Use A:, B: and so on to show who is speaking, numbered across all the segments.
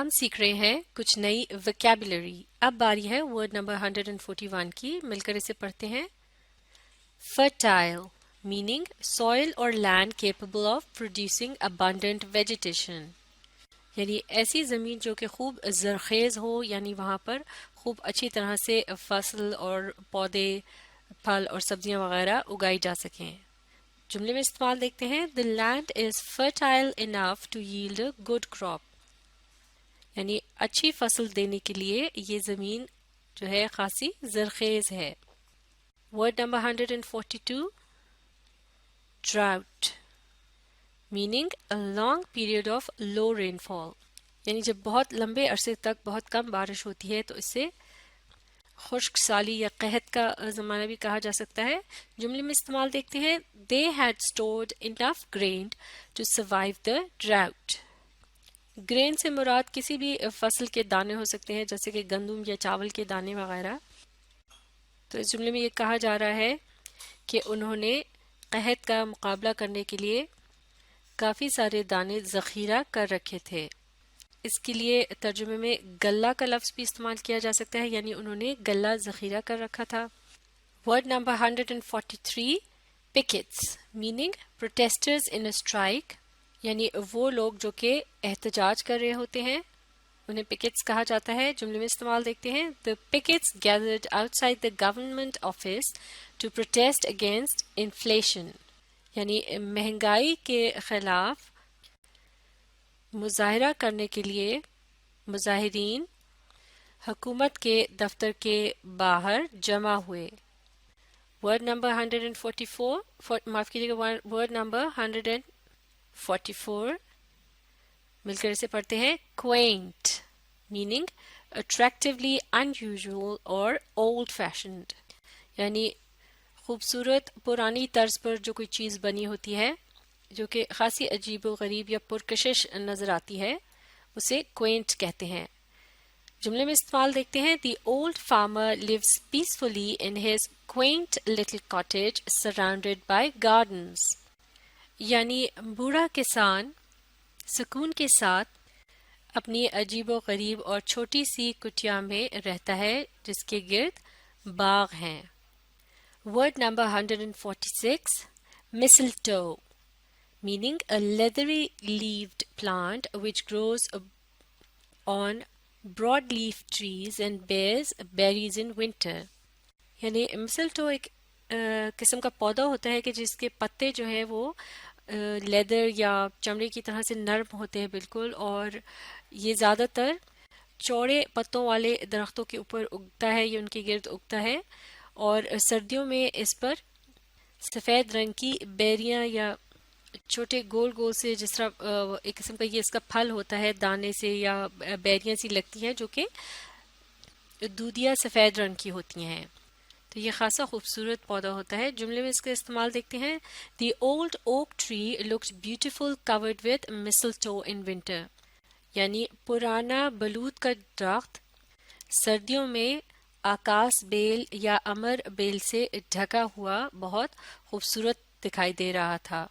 A: ہم سیکھ رہے ہیں کچھ نئی ویکیبلری. اب باری ہے ورڈ نمبر 141 کی. مل کر اسے پڑھتے ہیں. Fertile meaning soil or land capable of producing abundant vegetation. یعنی ایسی زمین جو کہ خوب زرخیز ہو، یعنی وہاں پر خوب اچھی طرح سے فصل اور پودے، پھل اور سبزیاں وغیرہ اگائی جا سکیں. جملے میں استعمال دیکھتے ہیں. The land is fertile enough to yield a good crop. یعنی اچھی فصل دینے کے لیے یہ زمین جو ہے خاصی زرخیز ہے. Word number 142 drought meaning a long period of low rainfall. یعنی جب بہت لمبے عرصے تک بہت کم بارش ہوتی ہے تو اسے خشک سالی یا قحط کا زمانہ بھی کہا جا سکتا ہے. جملے میں استعمال دیکھتے ہیں. They had stored enough grain to survive the drought. Green سے مراد کسی بھی فصل کے دانے ہو سکتے ہیں، جیسے کہ گندم یا چاول کے دانے وغیرہ. تو اس جملے میں یہ کہا جا رہا ہے کہ انہوں نے قحط کا مقابلہ کرنے کے لیے کافی سارے دانے ذخیرہ کر رکھے تھے. اس کے لیے ترجمے میں غلہ کا لفظ بھی استعمال کیا جا سکتا ہے، یعنی انہوں نے غلہ ذخیرہ کر رکھا تھا. Word number 143 pickets meaning protesters in a strike. یعنی وہ لوگ جو کہ احتجاج کر رہے ہوتے ہیں انہیں پکٹس کہا جاتا ہے. جملے میں استعمال دیکھتے ہیں. The pickets gathered outside the government office to protest against inflation. یعنی مہنگائی کے خلاف مظاہرہ کرنے کے لیے مظاہرین حکومت کے دفتر کے باہر جمع ہوئے. ورڈ نمبر 144 معاف کیجیے گا، ورڈ نمبر 144 مل کر اسے پڑھتے ہیں. quaint meaning attractively unusual or old fashioned. یعنی خوبصورت پرانی طرز پر جو کوئی چیز بنی ہوتی ہے جو کہ خاصی عجیب و غریب یا پرکشش نظر آتی ہے اسے quaint کہتے ہیں. جملے میں استعمال دیکھتے ہیں. The old farmer lives peacefully in his quaint little cottage surrounded by gardens. یعنی بوڑھا کسان سکون کے ساتھ اپنی عجیب و غریب اور چھوٹی سی کٹیا میں رہتا ہے جس کے گرد باغ ہیں. Word number 146 mistletoe meaning a leathery leaved plant which grows on broad-leaf trees and bears berries in winter. یعنی مسلٹو ایک قسم کا پودا ہوتا ہے کہ جس کے پتے جو ہیں وہ لیدر یا چمڑے کی طرح سے نرم ہوتے ہیں بالکل، اور یہ زیادہ تر چوڑے پتوں والے درختوں کے اوپر اگتا ہے یا ان کے گرد اگتا ہے، اور سردیوں میں اس پر سفید رنگ کی بیریاں یا چھوٹے گول گول سے جس طرح ایک قسم کا یہ اس کا پھل ہوتا ہے دانے سے یا بیریاں سی لگتی ہیں جو کہ دودھیا سفید رنگ کی ہوتی ہیں. تو یہ خاصا خوبصورت پودا ہوتا ہے. جملے میں اس کا استعمال دیکھتے ہیں. The old oak tree looked beautiful covered with mistletoe in winter. یعنی پرانا بلوط کا درخت سردیوں میں آکاس بیل یا امر بیل سے ڈھکا ہوا بہت خوبصورت دکھائی دے رہا تھا.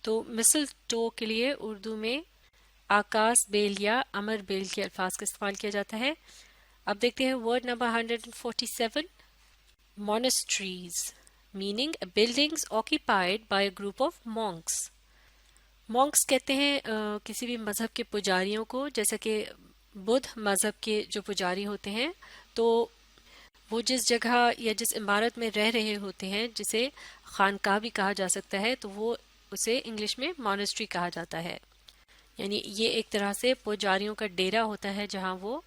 A: تو mistletoe کے لیے اردو میں آکاس بیل یا امر بیل کے الفاظ کا استعمال کیا جاتا ہے. اب دیکھتے ہیں word number 147 monasteries meaning buildings occupied by a group of monks. monks کہتے ہیں کسی بھی مذہب کے پجاریوں کو، جیسا کہ بدھ مذہب کے جو پجاری ہوتے ہیں تو وہ جس جگہ یا جس عمارت میں رہ رہے ہوتے ہیں جسے خانقاہ بھی کہا جا سکتا ہے تو وہ اسے انگلش میں مونسٹری کہا جاتا ہے. یعنی یہ ایک طرح سے پجاریوں کا ڈیرا ہوتا ہے جہاں وہ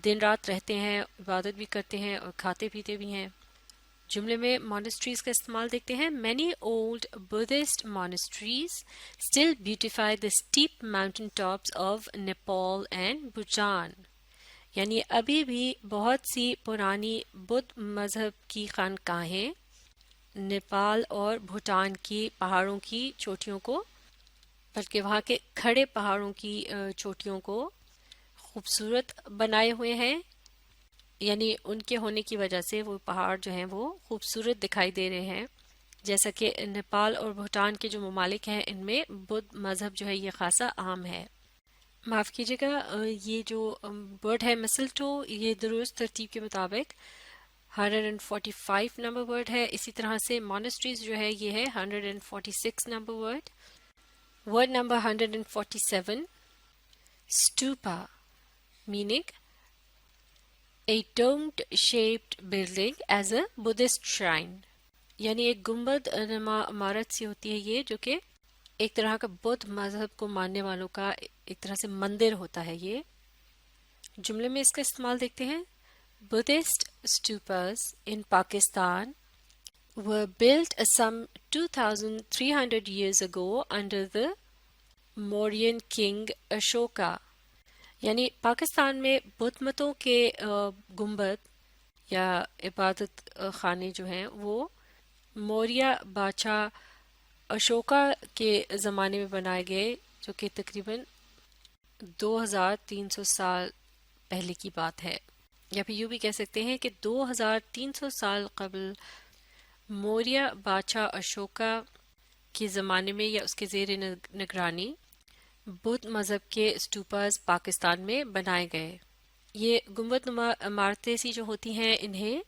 A: دن رات رہتے ہیں، عبادت بھی کرتے ہیں اور کھاتے پیتے بھی ہیں. جملے میں monasteries کا استعمال دیکھتے ہیں. Many old Buddhist monasteries still beautify the steep mountain tops of Nepal and Bhutan. یعنی ابھی بھی بہت سی پرانی بدھ مذہب کی خانقاہیں نیپال اور بھوٹان کی پہاڑوں کی چوٹیوں کو، بلکہ وہاں کے کھڑے پہاڑوں کی چوٹیوں کو خوبصورت بنائے ہوئے ہیں. یعنی ان کے ہونے کی وجہ سے وہ پہاڑ جو ہیں وہ خوبصورت دکھائی دے رہے ہیں. جیسا کہ نیپال اور بھوٹان کے جو ممالک ہیں ان میں بدھ مذہب جو ہے یہ خاصا عام ہے. معاف کیجیے گا، یہ جو ورڈ ہے مسلٹو، یہ درست ترتیب کے مطابق 145 نمبر ورڈ ہے. اسی طرح سے مونسٹریز جو ہے یہ ہے 146 number word. Word number 147 stupa meaning a domed shaped building as a Buddhist shrine. یعنی ایک گنبد نما عمارت سی ہوتی ہے یہ، جو کہ ایک طرح کا بدھ مذہب کو ماننے والوں کا ایک طرح سے مندر ہوتا ہے. یہ جملے میں اس کا استعمال دیکھتے ہیں. Buddhist stupas in Pakistan were built some 2300 years ago under the Mauryan king Ashoka. یعنی پاکستان میں بدھ متوں کے گنبد یا عبادت خانے جو ہیں وہ موریہ بادشاہ اشوکا کے زمانے میں بنائے گئے، جو کہ تقریباً 2300 سال پہلے کی بات ہے. یا پھر یوں بھی کہہ سکتے ہیں کہ 2300 سال قبل موریہ بادشاہ اشوکا کے زمانے میں یا اس کے زیر نگرانی بدھ مذہب کے اسٹوپاز پاکستان میں بنائے گئے. یہ گنبد نما عمارتیں سی جو ہوتی ہیں انہیں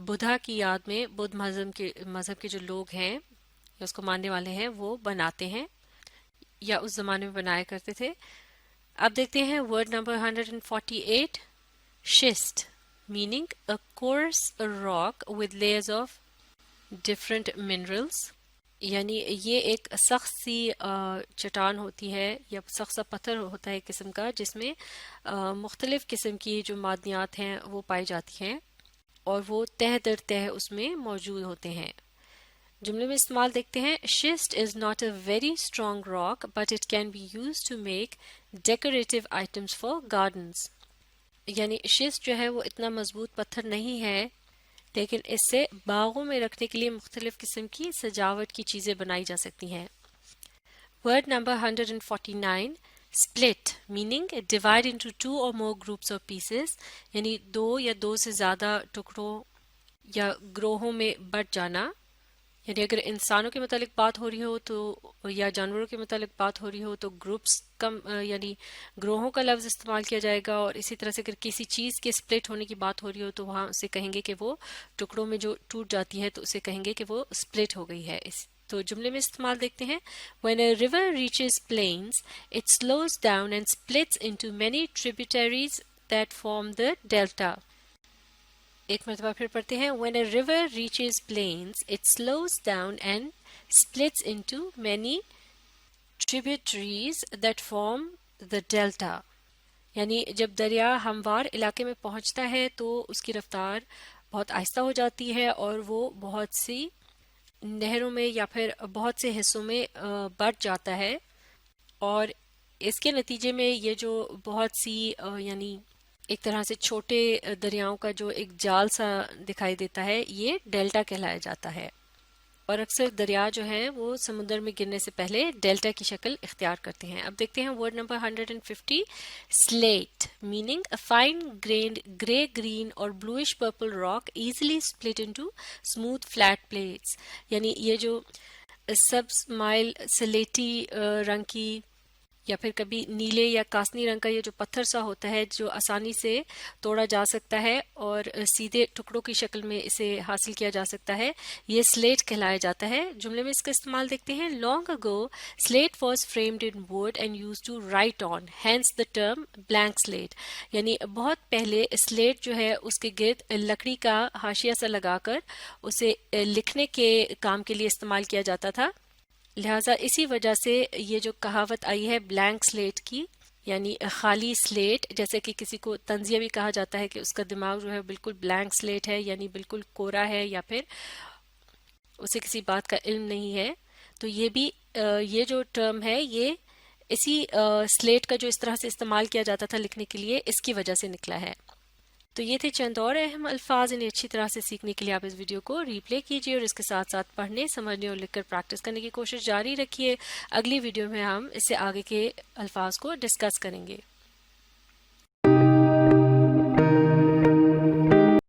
A: بدھا کی یاد میں بدھ مذہب کے جو لوگ ہیں یا اس کو ماننے والے ہیں وہ بناتے ہیں یا اس زمانے میں بنایا کرتے تھے. اب دیکھتے ہیں word number 148 schist meaning a coarse rock with layers of different minerals. یعنی یہ ایک سخت سی چٹان ہوتی ہے یا سخت سا پتھر ہوتا ہے ایک قسم کا، جس میں مختلف قسم کی جو معدنیات ہیں وہ پائی جاتی ہیں اور وہ تہ در تہ اس میں موجود ہوتے ہیں. جملے میں استعمال دیکھتے ہیں. schist is not a very strong rock but it can be used to make decorative items for gardens. یعنی schist جو ہے وہ اتنا مضبوط پتھر نہیں ہے، لیکن اس سے باغوں میں رکھنے کے لیے مختلف قسم کی سجاوٹ کی چیزیں بنائی جا سکتی ہیں. Word number 149 split meaning divide into 2 or more groups or pieces. یعنی دو یا دو سے زیادہ ٹکڑوں یا گروہوں میں بٹ جانا. یعنی اگر انسانوں کے متعلق بات ہو رہی ہو تو یا جانوروں کے متعلق بات ہو رہی ہو تو گروپس کم یعنی گروہوں کا لفظ استعمال کیا جائے گا، اور اسی طرح سے اگر کسی چیز کے اسپلٹ ہونے کی بات ہو رہی ہو تو وہاں اسے کہیں گے کہ وہ ٹکڑوں میں جو ٹوٹ جاتی ہے تو اسے کہیں گے کہ وہ اسپلٹ ہو گئی ہے. تو جملے میں استعمال دیکھتے ہیں. when a river reaches plains it slows down and splits into many tributaries that form the delta. ایک مرتبہ پھر پڑھتے ہیں. when a river reaches plains it slows down and splits into many tributaries that form the delta. یعنی جب دریا ہموار علاقے میں پہنچتا ہے تو اس کی رفتار بہت آہستہ ہو جاتی ہے اور وہ بہت سی نہروں میں یا پھر بہت سے حصوں میں بٹ جاتا ہے، اور اس کے نتیجے میں یہ جو بہت سی یعنی ایک طرح سے چھوٹے دریاؤں کا جو ایک جال سا دکھائی دیتا ہے یہ ڈیلٹا کہلایا جاتا ہے. اور اکثر دریا جو ہیں وہ سمندر میں گرنے سے پہلے ڈیلٹا کی شکل اختیار کرتے ہیں. اب دیکھتے ہیں word number 150 slate meaning a fine grained grey green or bluish purple rock easily split into smooth flat plates. یعنی یہ جو سبز مائل سلیٹی رنگ کی یا پھر کبھی نیلے یا کاسنی رنگ کا یہ جو پتھر سا ہوتا ہے جو آسانی سے توڑا جا سکتا ہے اور سیدھے ٹکڑوں کی شکل میں اسے حاصل کیا جا سکتا ہے، یہ سلیٹ کہلایا جاتا ہے. جملے میں اس کا استعمال دیکھتے ہیں. long ago slate was framed in wood and used to write on hence the term blank slate. یعنی بہت پہلے سلیٹ جو ہے اس کے گرد لکڑی کا حاشیہ سا لگا کر اسے لکھنے کے کام کے لیے استعمال کیا جاتا تھا، لہٰذا اسی وجہ سے یہ جو کہاوت آئی ہے بلینک سلیٹ کی، یعنی خالی سلیٹ. جیسے کہ کسی کو طنزیہ بھی کہا جاتا ہے کہ اس کا دماغ جو ہے بالکل بلینک سلیٹ ہے، یعنی بالکل کورا ہے یا پھر اسے کسی بات کا علم نہیں ہے. تو یہ بھی یہ جو ٹرم ہے یہ اسی سلیٹ کا جو اس طرح سے استعمال کیا جاتا تھا لکھنے کے لیے اس کی وجہ سے نکلا ہے. تو یہ تھے چند اور اہم الفاظ. انہیں اچھی طرح سے سیکھنے کے لیے آپ اس ویڈیو کو ری پلے کیجیے اور اس کے ساتھ ساتھ پڑھنے، سمجھنے اور لکھ کر پریکٹس کرنے کی کوشش جاری رکھیے. اگلی ویڈیو میں ہم اس سے آگے کے الفاظ کو ڈسکس کریں گے.